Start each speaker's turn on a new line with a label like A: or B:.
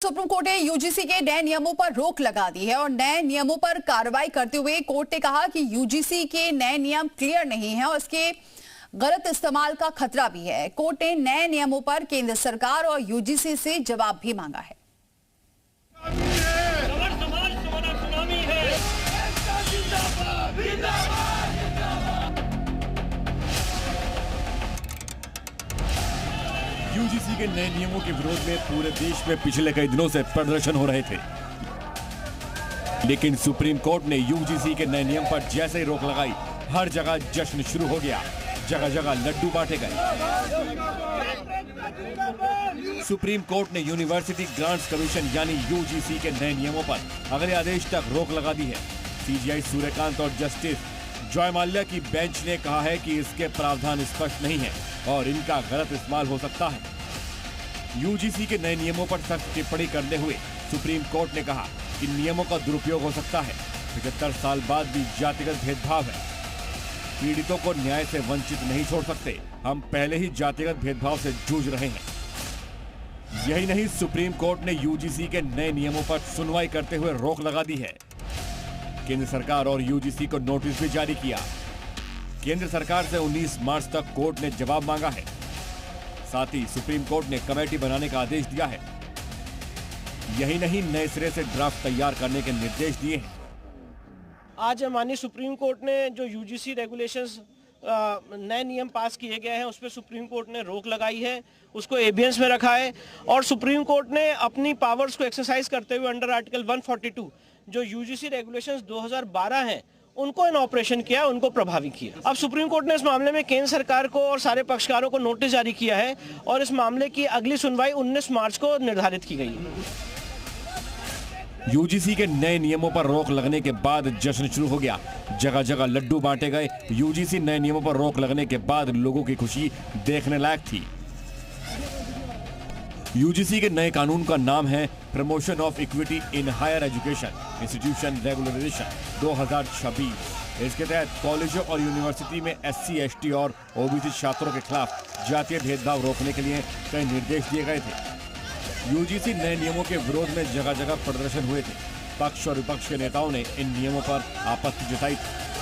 A: Supreme court ने UGC के नए नियमों पर रोक लगा दी है और नए नियमों पर कार्रवाई करते हुए कोर्ट ने कहा कि यूजीसी के नए नियम क्लियर नहीं है और इसके गलत इस्तेमाल का खतरा भी है। कोर्ट ने नए नियमों पर केंद्र सरकार और यूजीसी से जवाब भी मांगा है।
B: यूजीसी के नए नियमों के विरोध में पूरे देश में पिछले कई दिनों से प्रदर्शन हो रहे थे, लेकिन सुप्रीम कोर्ट ने यूजीसी के नए नियम पर जैसे ही रोक लगाई, हर जगह जश्न शुरू हो गया। जगह जगह लड्डू बांटे गए। सुप्रीम कोर्ट ने यूनिवर्सिटी ग्रांट्स कमीशन यानी यूजीसी के नए नियमों पर अगले आदेश तक रोक लगा दी है। सीजीआई सूर्यकांत और जस्टिस जॉय माल्या की बेंच ने कहा है कि इसके प्रावधान स्पष्ट नहीं है और इनका गलत इस्तेमाल हो सकता है। यूजीसी के नए नियमों पर सख्त टिप्पणी करते हुए सुप्रीम कोर्ट ने कहा कि नियमों का दुरुपयोग हो सकता है। 75 साल बाद भी जातिगत भेदभाव है। पीड़ितों को न्याय से वंचित नहीं छोड़ सकते। हम पहले ही जातिगत भेदभाव से जूझ रहे हैं। यही नहीं, सुप्रीम कोर्ट ने यूजीसी के नए नियमों पर सुनवाई करते हुए रोक लगा दी है। केंद्र सरकार और यूजीसी को नोटिस भी जारी किया। केंद्र सरकार से 19 मार्च तक कोर्ट ने जवाब मांगा है। साथ ही सुप्रीम कोर्ट ने कमेटी बनाने का आदेश दिया है। यही नहीं, नए सिरे से ड्राफ्ट तैयार करने के निर्देश दिए हैं।
C: आज माननीय सुप्रीम कोर्ट ने जो यूजीसी रेगुलेशंस नए नियम पास किए गए हैं उस पर सुप्रीम कोर्ट ने रोक लगाई है, उसको एबियंस में रखा है और सुप्रीम कोर्ट ने अपनी पावर्स को एक्सरसाइज करते हुए अंडर आर्टिकल 142 जो यूजीसी रेगुलेशंस 2012 हैं उनको इन ऑपरेशन किया, उनको प्रभावी किया। अब सुप्रीम कोर्ट ने इस मामले में केंद्र सरकार को और सारे पक्षकारों को नोटिस जारी किया है और इस मामले की अगली सुनवाई 19 मार्च को निर्धारित की गई है।
B: यूजीसी के नए नियमों पर रोक लगने के बाद जश्न शुरू हो गया। जगह जगह लड्डू बांटे गए। यूजीसी नए नियमों पर रोक लगने के बाद लोगों की खुशी देखने लायक थी। यूजीसी के नए कानून का नाम है promotion of equity in higher education institution regularisation 2026। इसके तहत कॉलेजों और यूनिवर्सिटी में एससी, एसटी और ओबीसी छात्रों के खिलाफ जातीय भेदभाव रोकने के लिए कई निर्देश दिए गए थे। यूजीसी नए नियमों के विरोध में जगह जगह प्रदर्शन हुए थे। पक्ष और विपक्ष के नेताओं ने इन नियमों पर आपत्ति जताई थी।